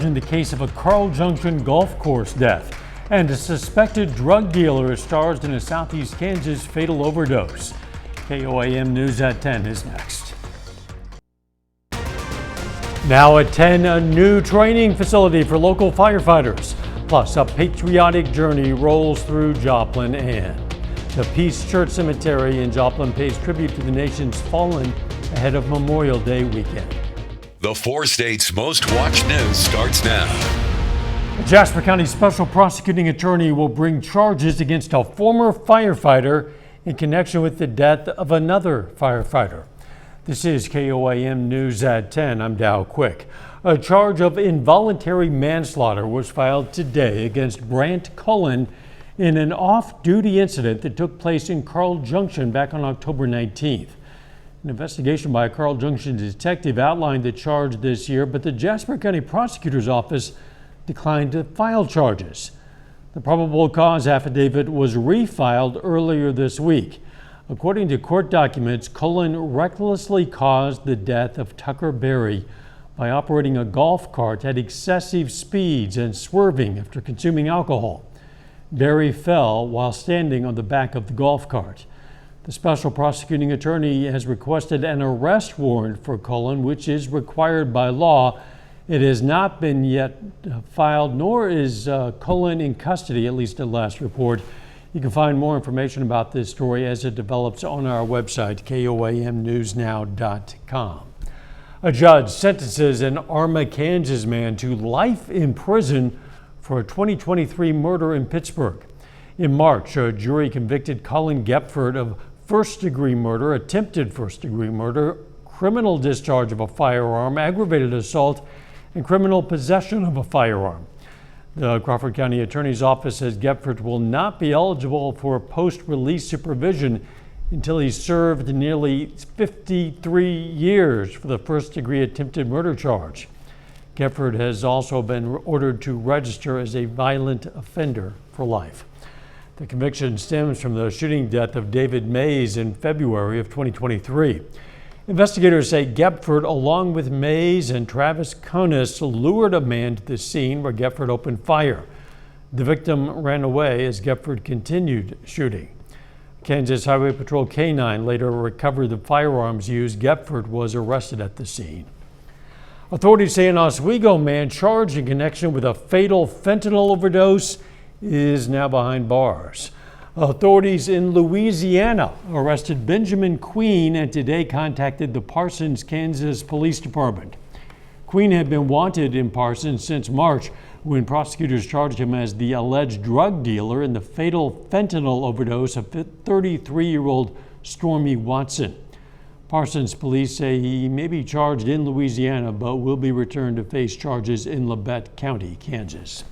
In the case of a Carl Junction golf course death, and a suspected drug dealer is charged in a southeast Kansas fatal overdose. KOAM News at 10 is next. Now at 10, a new training facility for local firefighters. Plus, a patriotic journey rolls through Joplin, and the Peace Church Cemetery in Joplin pays tribute to the nation's fallen ahead of Memorial Day weekend. The 4 states' most watched news starts now. A Jasper County special prosecuting attorney will bring charges against a former firefighter in connection with the death of another firefighter. This is KOAM News at 10. I'm Dow Quick. A charge of involuntary manslaughter was filed today against Brant Cullen in an off-duty incident that took place in Carl Junction back on October 19th. An investigation by a Carl Junction detective outlined the charge this year, but the Jasper County Prosecutor's Office declined to file charges. The probable cause affidavit was refiled earlier this week. According to court documents, Cullen recklessly caused the death of Tucker Berry by operating a golf cart at excessive speeds and swerving after consuming alcohol. Berry fell while standing on the back of the golf cart. The special prosecuting attorney has requested an arrest warrant for Cullen, which is required by law. It has not been yet filed, nor is Cullen in custody, at least at last report. You can find more information about this story as it develops on our website, KOAMnewsnow.com. A judge sentences an Arma, Kansas man to life in prison for a 2023 murder in Pittsburgh. In March, a jury convicted Colin Gepford of first-degree murder, attempted first-degree murder, criminal discharge of a firearm, aggravated assault, and criminal possession of a firearm. The Crawford County Attorney's Office says Gepford will not be eligible for post-release supervision until he's served nearly 53 years for the first-degree attempted murder charge. Gepford has also been ordered to register as a violent offender for life. The conviction stems from the shooting death of David Mays in February of 2023. Investigators say Gepford, along with Mays and Travis Conus, lured a man to the scene where Gepford opened fire. The victim ran away as Gepford continued shooting. Kansas Highway Patrol K-9 later recovered the firearms used. Gepford was arrested at the scene. Authorities say an Oswego man charged in connection with a fatal fentanyl overdose is now behind bars. Authorities in Louisiana arrested Benjamin Queen and today contacted the Parsons, Kansas Police Department. Queen had been wanted in Parsons since March when prosecutors charged him as the alleged drug dealer in the fatal fentanyl overdose of 33-year-old Stormy Watson. Parsons police say he may be charged in Louisiana but will be returned to face charges in Labette County, Kansas.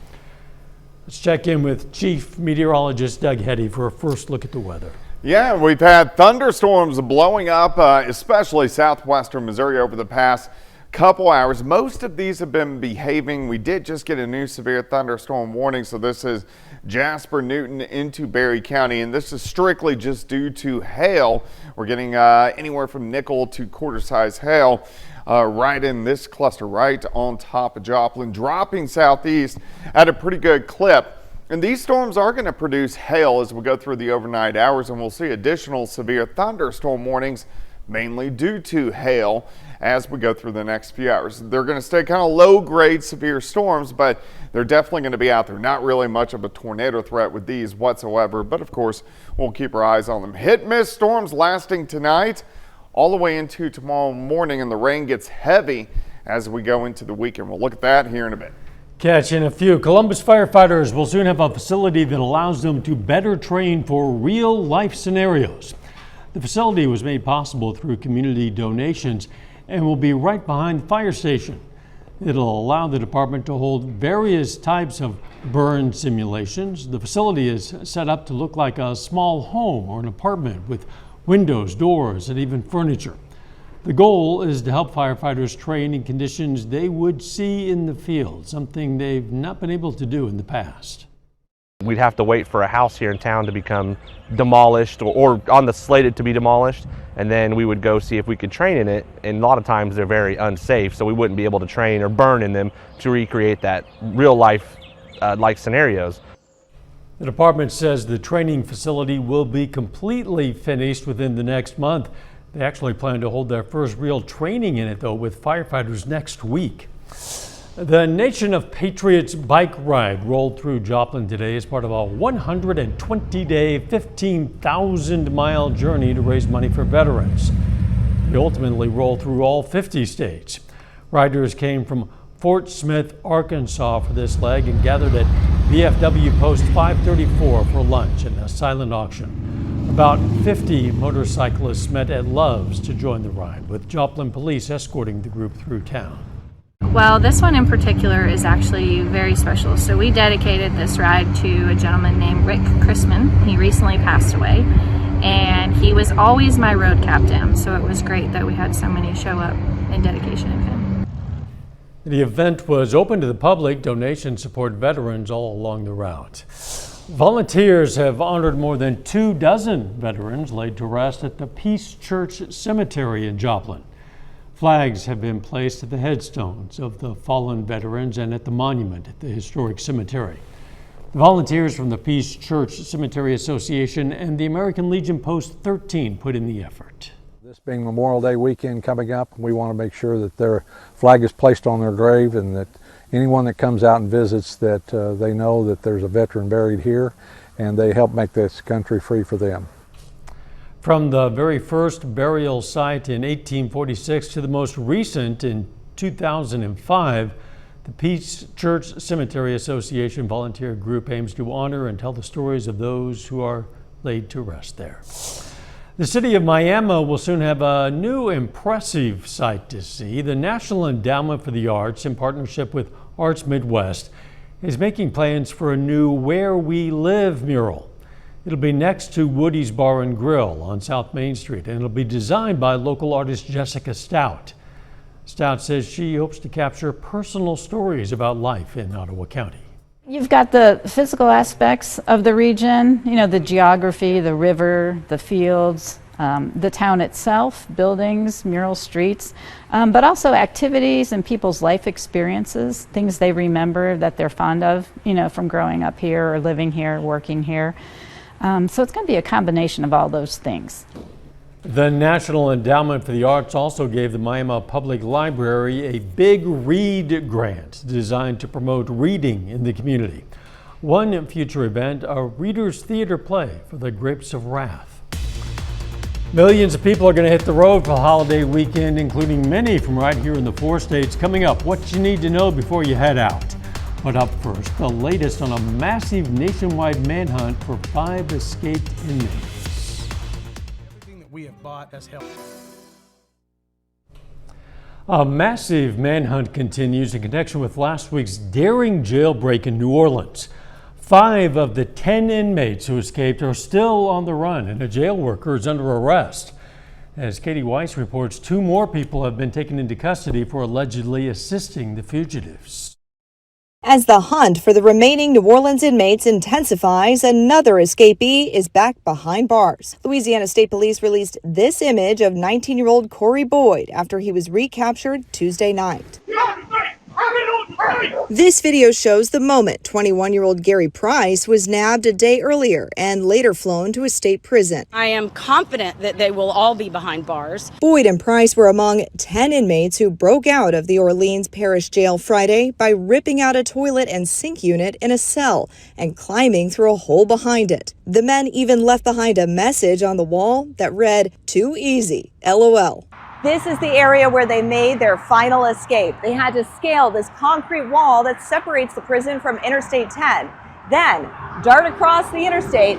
Let's check in with Chief Meteorologist Doug Heddy for a first look at the weather. Yeah, we've had thunderstorms blowing up, especially southwestern Missouri over the past couple hours. Most of these have been behaving. We did just get a new severe thunderstorm warning, so this is Jasper, Newton into Berry County, and this is strictly just due to hail. We're getting anywhere from nickel to quarter-size hail right in this cluster, right on top of Joplin, dropping southeast at a pretty good clip. And these storms are going to produce hail as we go through the overnight hours, and we'll see additional severe thunderstorm warnings, mainly due to hail, as we go through the next few hours. They're going to stay kind of low-grade severe storms, but they're definitely going to be out there. Not really much of a tornado threat with these whatsoever, but of course, we'll keep our eyes on them. Hit-miss storms lasting tonight all the way into tomorrow morning, and the rain gets heavy as we go into the weekend. We'll look at that here in a bit. Catch in a few. Columbus firefighters will soon have a facility that allows them to better train for real-life scenarios. The facility was made possible through community donations and will be right behind the fire station. It'll allow the department to hold various types of burn simulations. The facility is set up to look like a small home or an apartment with windows, doors, and even furniture. The goal is to help firefighters train in conditions they would see in the field, something they've not been able to do in the past. We'd have to wait for a house here in town to become demolished or on the slated to be demolished, and then we would go see if we could train in it, and a lot of times they're very unsafe, so we wouldn't be able to train or burn in them to recreate that real life like scenarios. The department says the training facility will be completely finished within the next month. They actually plan to hold their first real training in it, though, with firefighters next week. The Nation of Patriots bike ride rolled through Joplin today as part of a 120-day, 15,000-mile journey to raise money for veterans. They ultimately rolled through all 50 states. Riders came from Fort Smith, Arkansas for this leg and gathered at VFW Post 534 for lunch and a silent auction. About 50 motorcyclists met at Love's to join the ride, with Joplin police escorting the group through town. Well, this one in particular is actually very special. So we dedicated this ride to a gentleman named Rick Chrisman. He recently passed away, and he was always my road captain. So it was great that we had so many show up in dedication of him. The event was open to the public. Donations support veterans all along the route. Volunteers have honored more than 24 veterans laid to rest at the Peace Church Cemetery in Joplin. Flags have been placed at the headstones of the fallen veterans and at the monument at the historic cemetery. The volunteers from the Peace Church Cemetery Association and the American Legion Post 13 put in the effort. This being Memorial Day weekend coming up, we want to make sure that their flag is placed on their grave, and that anyone that comes out and visits, that they know that there's a veteran buried here, and they help make this country free for them. From the very first burial site in 1846 to the most recent in 2005, the Peace Church Cemetery Association volunteer group aims to honor and tell the stories of those who are laid to rest there. The city of Miami will soon have a new impressive sight to see. The National Endowment for the Arts, in partnership with Arts Midwest, is making plans for a new Where We Live mural. It'll be next to Woody's Bar and Grill on South Main Street, and it'll be designed by local artist Jessica Stout. Stout says she hopes to capture personal stories about life in Ottawa County. You've got the physical aspects of the region, you know, the geography, the river, the fields, the town itself, buildings, mural streets, but also activities and people's life experiences, things they remember that they're fond of, you know, from growing up here or living here, working here. So it's going to be a combination of all those things. The National Endowment for the Arts also gave the Miami Public Library a Big Read grant designed to promote reading in the community. One future event, a Reader's Theater play for the Grapes of Wrath. Millions of people are going to hit the road for the holiday weekend, including many from right here in the 4 states. Coming up, what you need to know before you head out. But up first, the latest on a massive nationwide manhunt for 5 escaped inmates. We have bought has helped. A massive manhunt continues in connection with last week's daring jailbreak in New Orleans. 5 of the 10 inmates who escaped are still on the run, and a jail worker is under arrest. As Katy reports, 2 more people have been taken into custody for allegedly assisting the fugitives. As the hunt for the remaining New Orleans inmates intensifies, another escapee is back behind bars. Louisiana State Police released this image of 19-year-old Corey Boyd after he was recaptured Tuesday night. This video shows the moment 21-year-old Gary Price was nabbed a day earlier and later flown to a state prison. I am confident that they will all be behind bars. Boyd and Price were among 10 inmates who broke out of the Orleans Parish Jail Friday by ripping out a toilet and sink unit in a cell and climbing through a hole behind it. The men even left behind a message on the wall that read, "Too easy, LOL." This is the area where they made their final escape. They had to scale this concrete wall that separates the prison from Interstate 10, then dart across the interstate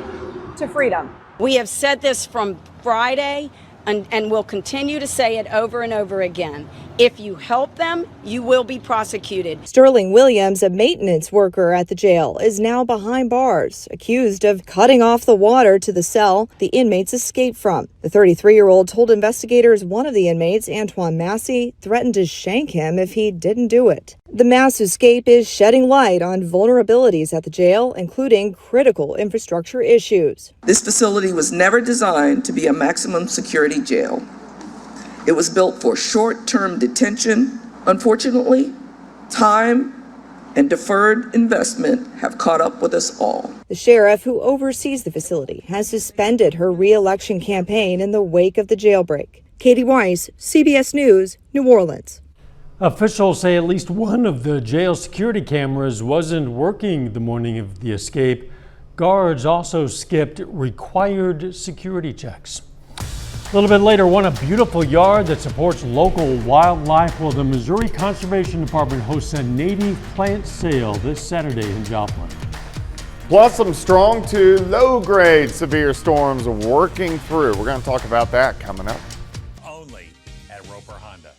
to freedom. We have said this from Friday and we'll continue to say it over and over again. If you help them, you will be prosecuted. Sterling Williams, a maintenance worker at the jail, is now behind bars, accused of cutting off the water to the cell the inmates escaped from. The 33-year-old told investigators one of the inmates, Antoine Massey, threatened to shank him if he didn't do it. The mass escape is shedding light on vulnerabilities at the jail, including critical infrastructure issues. This facility was never designed to be a maximum security jail. It was built for short-term detention. Unfortunately, time and deferred investment have caught up with us all. The sheriff who oversees the facility has suspended her re-election campaign in the wake of the jailbreak. Katy Weiss, CBS News, New Orleans. Officials say at least one of the jail security cameras wasn't working the morning of the escape. Guards also skipped required security checks. A little bit later, a beautiful yard that supports local wildlife. Well, the Missouri Conservation Department hosts a native plant sale this Saturday in Joplin. Plus some strong to low grade severe storms working through. We're going to talk about that coming up. Only at Roper Honda.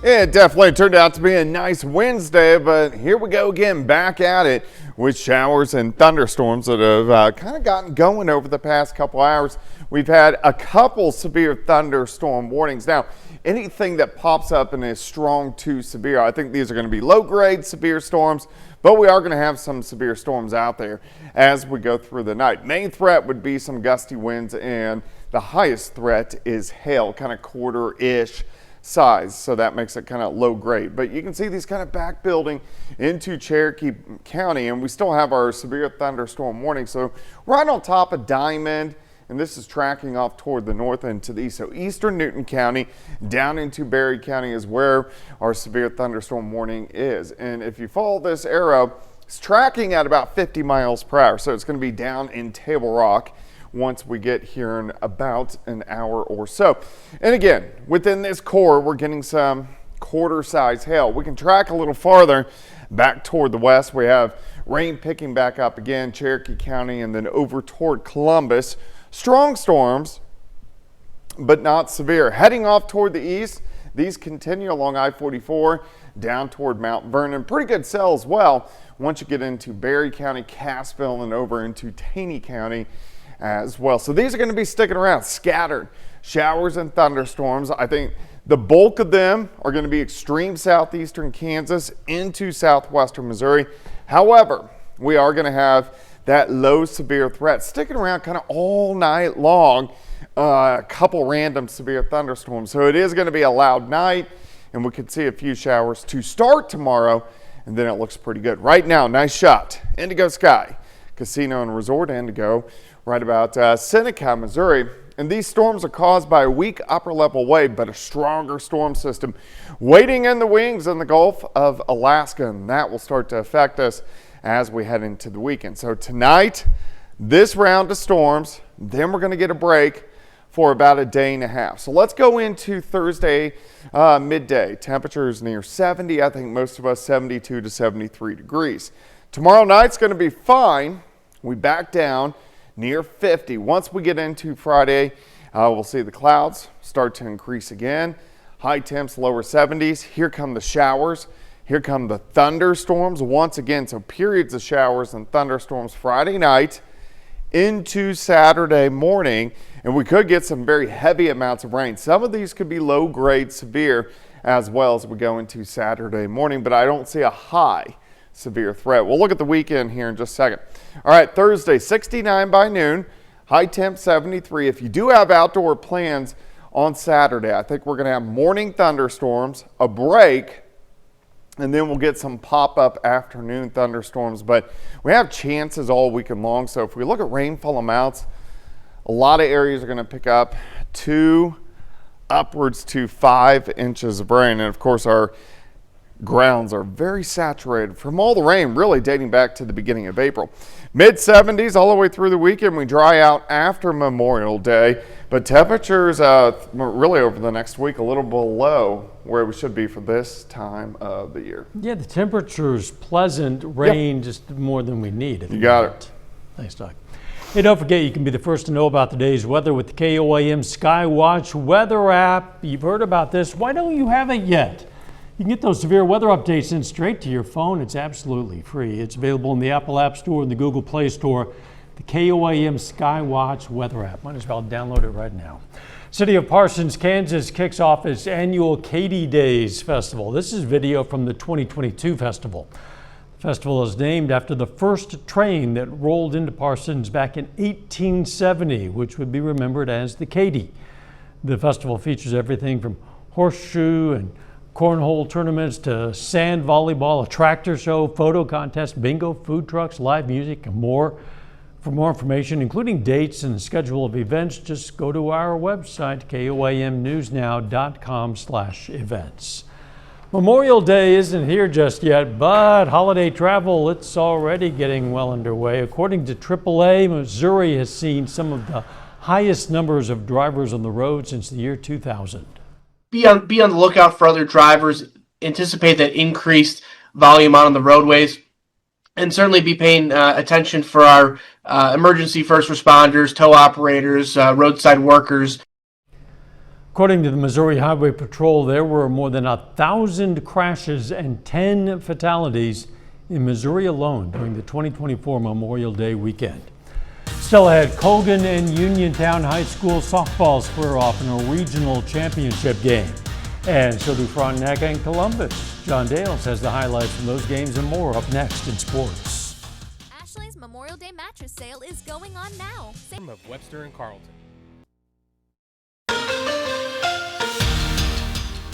It definitely turned out to be a nice Wednesday, but here we go again, back at it with showers and thunderstorms that have kind of gotten going over the past couple hours. We've had a couple severe thunderstorm warnings. Now, anything that pops up and is strong to severe, I think these are going to be low-grade severe storms, but we are going to have some severe storms out there as we go through the night. Main threat would be some gusty winds, and the highest threat is hail, kind of quarter-ish size, so that makes it kind of low grade. But you can see these kind of back building into Cherokee County, and we still have our severe thunderstorm warning. So right on top of Diamond, and this is tracking off toward the north and to the east. So eastern Newton County down into Berry County is where our severe thunderstorm warning is. And if you follow this arrow, it's tracking at about 50 miles per hour. So it's going to be down in Table Rock once we get here in about an hour or so. And again, within this core, we're getting some quarter-size hail. We can track a little farther back toward the west. We have rain picking back up again, Cherokee County, and then over toward Columbus. Strong storms, but not severe. Heading off toward the east, these continue along I-44 down toward Mount Vernon. Pretty good cell as well once you get into Berry County, Cassville, and over into Taney County as well. So these are going to be sticking around, scattered showers and thunderstorms. I think the bulk of them are going to be extreme southeastern Kansas into southwestern Missouri. However, we are going to have that low severe threat sticking around kind of all night long. A couple random severe thunderstorms. So it is going to be a loud night, and we could see a few showers to start tomorrow, and then it looks pretty good. Right now, nice shot. Indigo Sky Casino and Resort Indigo, right about Seneca, Missouri. And these storms are caused by a weak upper level wave, but a stronger storm system waiting in the wings in the Gulf of Alaska, and that will start to affect us as we head into the weekend. So tonight, this round of storms, then we're going to get a break for about a day and a half. So let's go into Thursday midday. Temperatures near 70, I think most of us 72 to 73 degrees. Tomorrow night's going to be fine. We back down near 50. Once we get into Friday, we'll see the clouds start to increase again. High temps, lower 70s. Here come the showers. Here come the thunderstorms once again. So periods of showers and thunderstorms Friday night into Saturday morning. And we could get some very heavy amounts of rain. Some of these could be low grade severe as well as we go into Saturday morning, but I don't see a high severe threat. We'll look at the weekend here in just a second. All right, Thursday, 69 by noon, high temp 73. If you do have outdoor plans on Saturday, I think we're going to have morning thunderstorms, a break, and then we'll get some pop-up afternoon thunderstorms. But we have chances all weekend long. So if we look at rainfall amounts, a lot of areas are going to pick up 2 upwards to 5 inches of rain. And of course, our grounds are very saturated from all the rain really dating back to the beginning of April. Mid 70s all the way through the weekend. We dry out after Memorial Day, but temperatures really over the next week a little below where we should be for this time of the year. Yeah, the temperature's pleasant, rain just more than we need. You got it. Thanks, Doc. Hey, don't forget you can be the first to know about the day's weather with the KOAM Skywatch weather app. You've heard about this. Why don't you have it yet? You can get those severe weather updates in straight to your phone. It's absolutely free. It's available in the Apple App Store and the Google Play Store. The KOAM Skywatch weather app. Might as well download it right now. City of Parsons, Kansas kicks off its annual Katy Days Festival. This is video from the 2022 festival. The festival is named after the first train that rolled into Parsons back in 1870, which would be remembered as the Katy. The festival features everything from horseshoe and cornhole tournaments to sand volleyball, a tractor show, photo contest, bingo, food trucks, live music, and more. For more information, including dates and the schedule of events, just go to our website, koamnewsnow.com/events. Memorial Day isn't here just yet, but holiday travel, it's already getting well underway. According to AAA, Missouri has seen some of the highest numbers of drivers on the road since the year 2000. Be on the lookout for other drivers. Anticipate that increased volume out on the roadways. And certainly be paying attention for our emergency first responders, tow operators, roadside workers. According to the Missouri Highway Patrol, there were more than 1,000 crashes and 10 fatalities in Missouri alone during the 2024 Memorial Day weekend. Still ahead, Colgan and Uniontown High School softball square off in a regional championship game. And so do Frontenac and Columbus. John Dales has the highlights from those games and more up next in sports. Ashley's Memorial Day mattress sale is going on now. Of Webster and Carlton.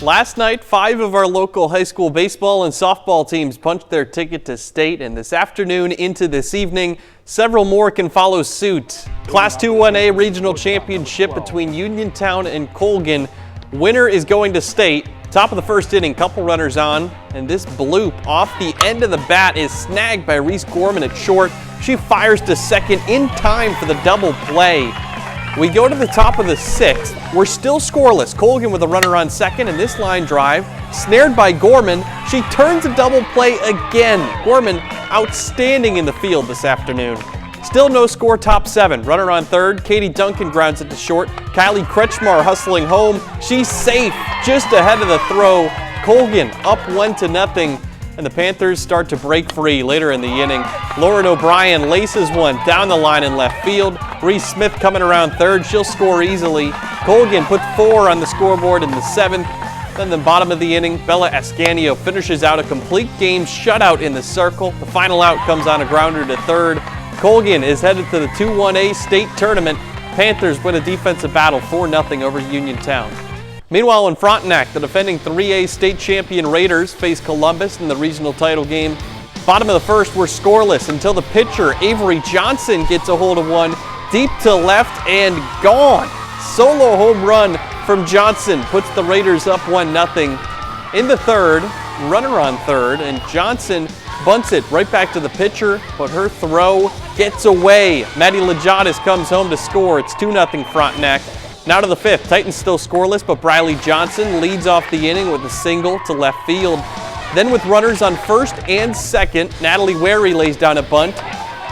Last night, 5 of our local high school baseball and softball teams punched their ticket to state, and this afternoon into this evening, several more can follow suit. Class 2-1A regional championship between Uniontown and Colgan. Winner is going to state. Top of the first inning, couple runners on, and this bloop off the end of the bat is snagged by Reese Gorman at short. She fires to second in time for the double play. We go to the top of the 6th. We're still scoreless. Colgan with a runner on second, and this line drive, snared by Gorman. She turns a double play again. Gorman outstanding in the field this afternoon. Still no score, top 7. Runner on third. Katy Duncan grounds it to short. Kylie Kretschmar hustling home. She's safe just ahead of the throw. Colgan up 1-0. And the Panthers start to break free later in the inning. Lauren O'Brien laces one down the line in left field. Reese Smith coming around third. She'll score easily. Colgan put 4 on the scoreboard in the 7th. Then the bottom of the inning, Bella Ascanio finishes out a complete game shutout in the circle. The final out comes on a grounder to third. Colgan is headed to the 2-1A state tournament. Panthers win a defensive battle 4-0 over Uniontown. Meanwhile, in Frontenac, the defending 3A state champion Raiders face Columbus in the regional title game. Bottom of the first, we're scoreless until the pitcher, Avery Johnson, gets a hold of one deep to left and gone. Solo home run from Johnson puts the Raiders up 1-0. In the third, runner on third, and Johnson bunts it right back to the pitcher, but her throw gets away. Maddie Lejotis comes home to score. It's 2-0 Frontenac. Now to the 5th. Titans still scoreless, but Briley Johnson leads off the inning with a single to left field. Then with runners on first and second, Natalie Wary lays down a bunt.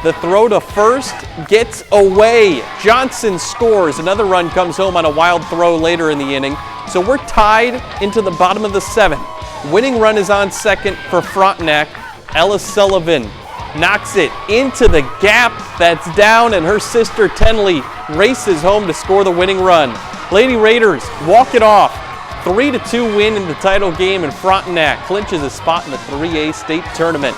The throw to first gets away. Johnson scores. Another run comes home on a wild throw later in the inning. So we're tied into the bottom of the 7th. Winning run is on second for Frontenac. Ella Sullivan knocks it into the gap that's down, and her sister Tenley races home to score the winning run. Lady Raiders walk it off. 3-2 win in the title game, and Frontenac clinches a spot in the 3A state tournament.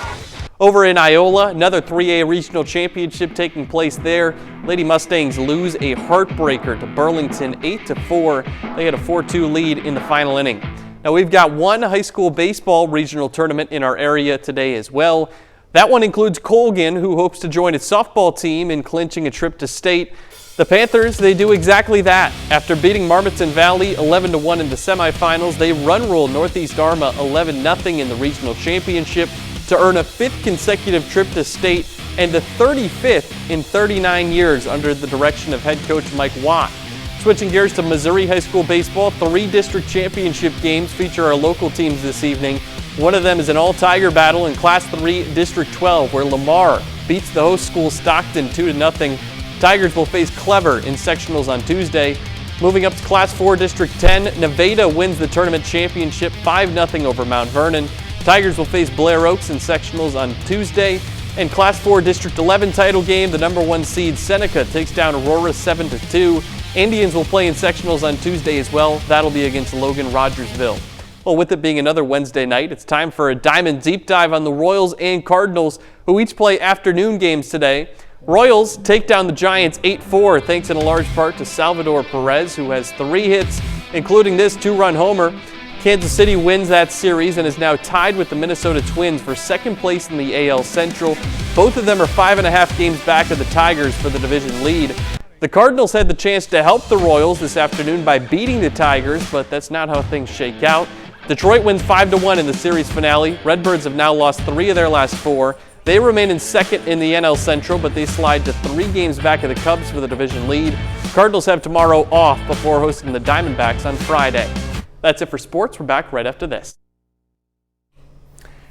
Over in Iola, another 3A regional championship taking place there. Lady Mustangs lose a heartbreaker to Burlington 8-4. They had a 4-2 lead in the final inning. Now we've got one high school baseball regional tournament in our area today as well. That one includes Colgan, who hopes to join its softball team in clinching a trip to state. The Panthers, they do exactly that. After beating Marmaton Valley 11-1 in the semifinals, they run roll Northeast Arma 11-0 in the regional championship to earn a 5th consecutive trip to state and the 35th in 39 years under the direction of head coach Mike Watt. Switching gears to Missouri high school baseball, 3 district championship games feature our local teams this evening. One of them is an all-Tiger battle in Class 3 District 12, where Lamar beats the host school Stockton 2-0. Tigers will face Clever in sectionals on Tuesday. Moving up to Class 4 District 10, Nevada wins the tournament championship 5-0 over Mount Vernon. Tigers will face Blair Oaks in sectionals on Tuesday. In Class 4 District 11 title game, the number 1 seed Seneca takes down Aurora 7-2. Indians will play in sectionals on Tuesday as well. That'll be against Logan Rogersville. Well, with it being another Wednesday night, it's time for a Diamond Deep Dive on the Royals and Cardinals, who each play afternoon games today. Royals take down the Giants 8-4, thanks in a large part to Salvador Perez, who has 3 hits, including this 2-run homer. Kansas City wins that series and is now tied with the Minnesota Twins for second place in the AL Central. Both of them are 5.5 games back of the Tigers for the division lead. The Cardinals had the chance to help the Royals this afternoon by beating the Tigers, but that's not how things shake out. Detroit wins 5-1 in the series finale. Redbirds have now lost 3 of their last 4. They remain in second in the NL Central, but they slide to 3 games back of the Cubs for the division lead. Cardinals have tomorrow off before hosting the Diamondbacks on Friday. That's it for sports. We're back right after this.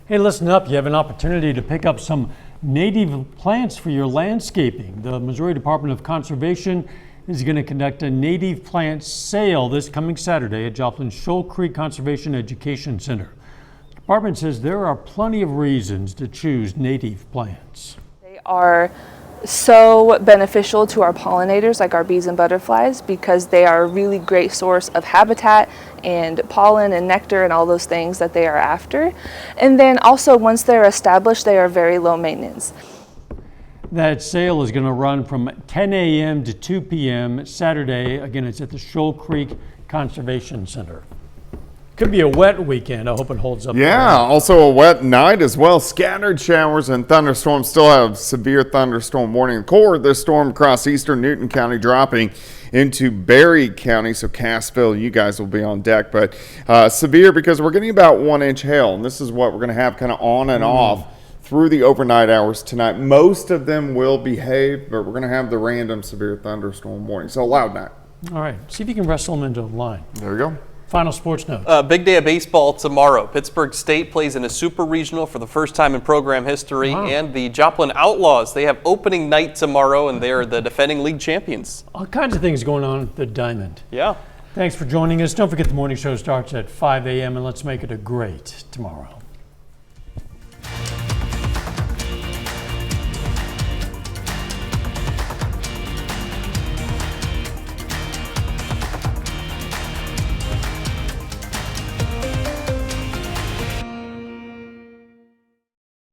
Hey, listen up. You have an opportunity to pick up some native plants for your landscaping. The Missouri Department of Conservation is going to conduct a native plant sale this coming Saturday at Joplin Shoal Creek Conservation Education Center. The department says there are plenty of reasons to choose native plants. They are so beneficial to our pollinators, like our bees and butterflies, because they are a really great source of habitat and pollen and nectar and all those things that they are after. And then also, once they're established, they are very low maintenance. That sale is going to run from 10 a.m. to 2 p.m. Saturday. Again, it's at the Shoal Creek Conservation Center. Could be a wet weekend. I hope it holds up. Yeah, also a wet night as well. Scattered showers and thunderstorms. Still have severe thunderstorm warning. The core of this storm across eastern Newton County dropping into Berry County. So Cassville, you guys will be on deck. But severe because we're getting about 1 inch hail. And this is what we're going to have kind of on and off through the overnight hours tonight. Most of them will behave, but we're going to have the random severe thunderstorm warning. So a loud night. All right. See if you can wrestle them into the line. There we go. Final sports note. Big day of baseball tomorrow. Pittsburgh State plays in a super regional for the first time in program history. Wow. And the Joplin Outlaws, they have opening night tomorrow, and they're the defending league champions. All kinds of things going on at the Diamond. Yeah. Thanks for joining us. Don't forget the morning show starts at 5 a.m. and let's make it a great tomorrow.